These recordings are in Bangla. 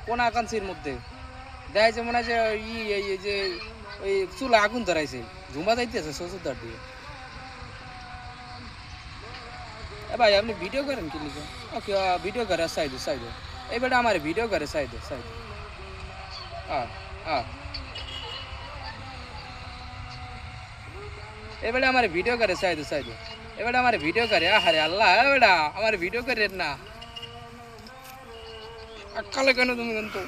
কোনা কাঞ্চির মধ্যে দেখা যায় মনে হয় যে এই যে ওই চুলা আগুন ধরাইছে ঝুমা যাইতেছে শ্বশুরদার দিয়ে। এ ভাই আপনি ভিডিও করেন কি লিখে? ওকে ভিডিও করে সাইডে সাইডে এই বেটা আমার ভিডিও করে সাইডে সাইডে আ এই বেটা আমার ভিডিও করে সাইডে সাইডে এই বেটা আমার ভিডিও করে আহারে আল্লাহ এ বেটা আমার ভিডিও করে না আক্কালে কেন তুমি কিন্তু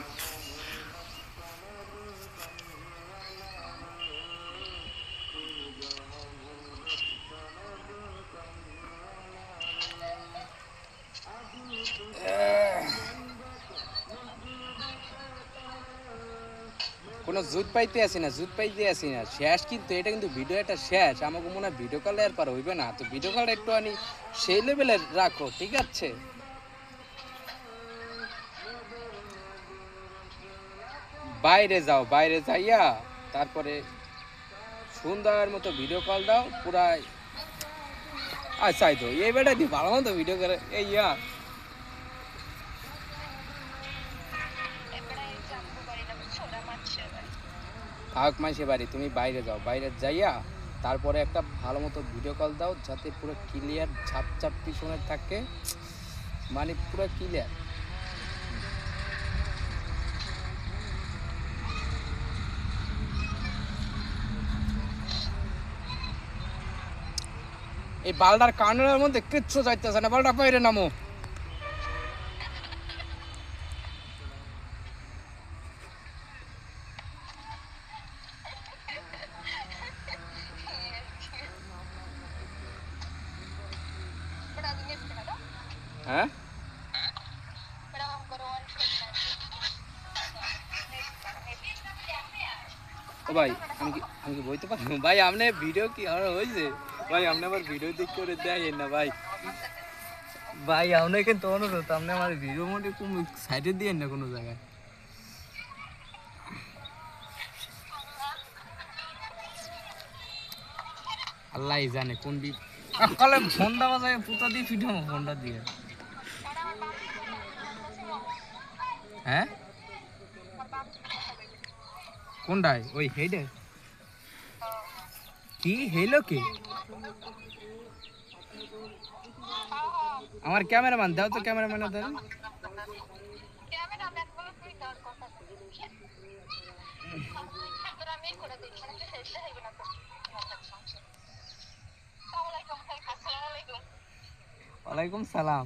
কোনো জুত পাইতে আসি না জুত পাইতে আসি না শেষ কিন্তু এটা কিন্তু ভিডিও একটা শেষ আমাকে মনে হয় ভিডিও কলে আর পার হইবে না তো ভিডিও কলটা একটু আনি সেই লেভেলের রাখো ঠিক আছে বাইরে যাও বাইরে যাইয়া তারপরে সুন্দর মতো ভিডিও কল দাও পুরাই আচ্ছা তো এই বেটা দি ভালো মতো ভিডিও করে এই ইয়া থাক মাসে বাড়ি তুমি বাইরে যাও বাইরে যাইয়া তারপরে একটা ভালো মতো ভিডিও কল দাও যাতে পুরো ক্লিয়ার ঝাপ ঝাপ পিছনে থাকে মানে পুরো ক্লিয়ার এই বালটার কানের মধ্যে কিচ্ছু যাইতেছে না বালটা বাইরে নামো হ্যাঁ ও ভাই আমি কি বইতে পারবো ভাই আপনি ভিডিও কি আর হয়েছে ভাই আপনি আবার ভিডিও দিক করে দেখেন না ভাই ভাই আপনি কিন্তু অনুরোধ আপনি আমার ভিডিও মধ্যে কোনো সাইডে দিয়েন না কোনো জায়গায় আল্লাহ জানে কোন দিক কালে ফোনটা বাজায় পুতা দিয়ে ফিটাম ফোনটা দিয়ে হ্যাঁ কোনটায় ওই হেডে কি হেলো কে আমার ক্যামেরাম্যান দাও তো ক্যামেরাম্যানের ধরে ওয়ালাইকুম সালাম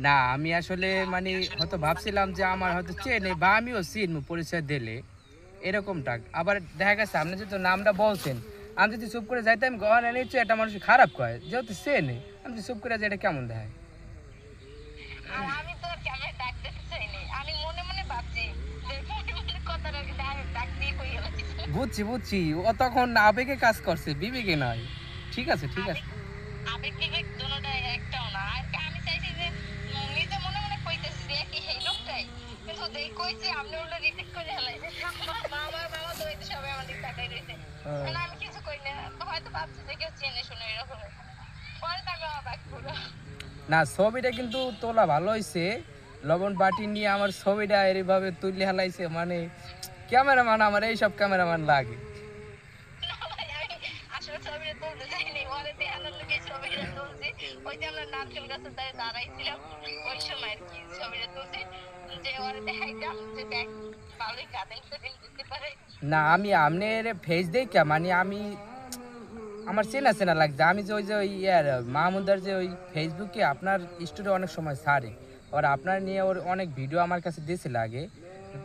না আমি আসলে মানে হয়তো ভাবছিলাম যে আমার হয়তো চেনে বা আমিও চিনবো পরিচয় দিলে এরকমটা আবার দেখা গেছে আপনি যেহেতু নামটা বলছেন আমি যদি চুপ করে যাইতাম গহনা নিশ্চয় একটা মানুষ খারাপ কয় যেহেতু চেনে আমি যদি চুপ করে যাই এটা কেমন দেখায় বুঝছি বুঝছি ও তখন আবেগে কাজ করছে বিবেকে নয় ঠিক আছে ঠিক আছে না ছবিটা কিন্তু তোলা ভালো হয়েছে লবণ বাটি নিয়ে আমার ছবিটা এইভাবে তুলে হেলাইছে মানে ক্যামেরাম্যান আমার এইসব ক্যামেরাম্যান লাগে না আমি আপনার ফেস দেখে মানে আমি আমার চেনা চেনা লাগছে আমি যে ওই যে ওই ইয়ার মাহমুদার যে ওই ফেসবুকে আপনার স্টোরি অনেক সময় ছাড়ে আর আপনার নিয়ে ওর অনেক ভিডিও আমার কাছে দিয়েছিল আগে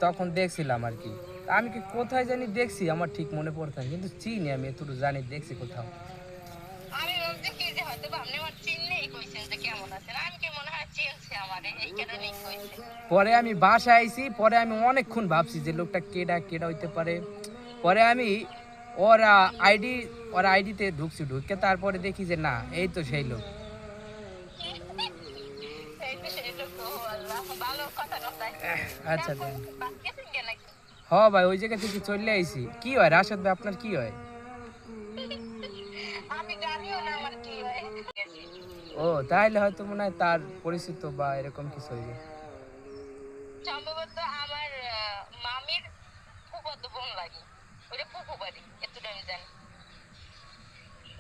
তখন দেখছিলাম আর কি আমি কি কোথায় জানি দেখছি আমার ঠিক মনে পড়ছে না কিন্তু চিনি আমি এতটুকু জানি দেখছি কোথাও পরে আমি বাসায় আইছি পরে আমি অনেকক্ষণ ভাবছি যে লোকটা কেডা কেডা হইতে পারে পরে আমি ওর আইডিতে ঢুকছি ঢুকে তারপরে দেখি যে না এই তো সেই লোক আচ্ছা দেন। হ ভাই ওই জায়গা থেকে চলে আইছি। কি হয় রাশেদ ভাই, আপনার কি হয়? ও তাহলে হয়তো মনে হয় তার পরিচিত বা এরকম কিছু হইবে। সম্ভবত আমার মামির ফুফাতো বোন লাগে, ওটা ফুফু বাড়ি, এতটা আমি জানি।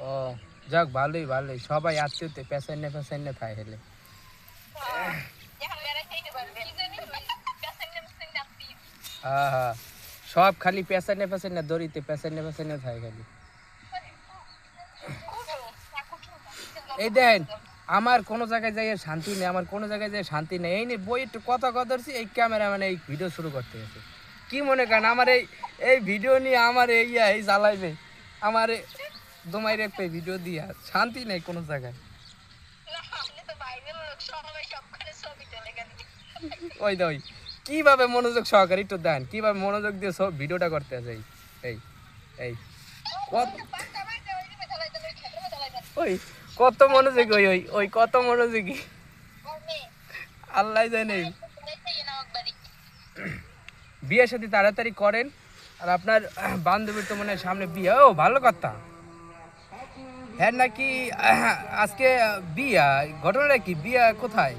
ও যাক, ভালোই ভালোই, সবাই আত্মীয়তে পেছাইনে থাই হেলে। এখন বেড়াই খাইতে পারবে কি জানি পেছাইনে আপনি হ্যাঁ হ্যাঁ, সব খালি পেছাইনে দড়িতে পেছাইনে থাই খালি। কুটু কুটু এই দেন, আমার কোনো জায়গায় যাই শান্তি নেই, আমার কোনো জায়গায় যাই শান্তি নেই। এই নিয়ে বই একটু কথা কথা ধরছি, এই ক্যামেরা মানে এই ভিডিও শুরু করতে গেছে। কি মনে করেন আমার এই এই ভিডিও নিয়ে আমার এই জ্বালাইবে, আমার দমাই রাখবে ভিডিও দিয়া, শান্তি নেই কোনো জায়গায়। না আপনি তো বাইরের লোক, সবাই সবখানে ছবি তোলে কেন? ওই দা ওই কিভাবে মনোযোগ সহকারে একটু দেন, কিভাবে মনোযোগ দিয়ে সব ভিডিওটা করতে আছে। এই এই কত বাচ্চা বাচ্চা ওই দিকে চালাই চালাই খেতে চালাই যাচ্ছে ওই কত মনোযোগী, ওই ওই ওই কত মনোযোগী, ওর মেয়ে আল্লাহ জানে। দেখতেই না একবারই। বিয়ে সাথে তাড়াতাড়ি করেন। আর আপনার বান্ধবীর তো মনে হয় সামনে বিয়ে, ও ভালো কথা। হ্যাঁ নাকি আজকে বিয়া, ঘটনাটা কি, বিয়া কোথায়?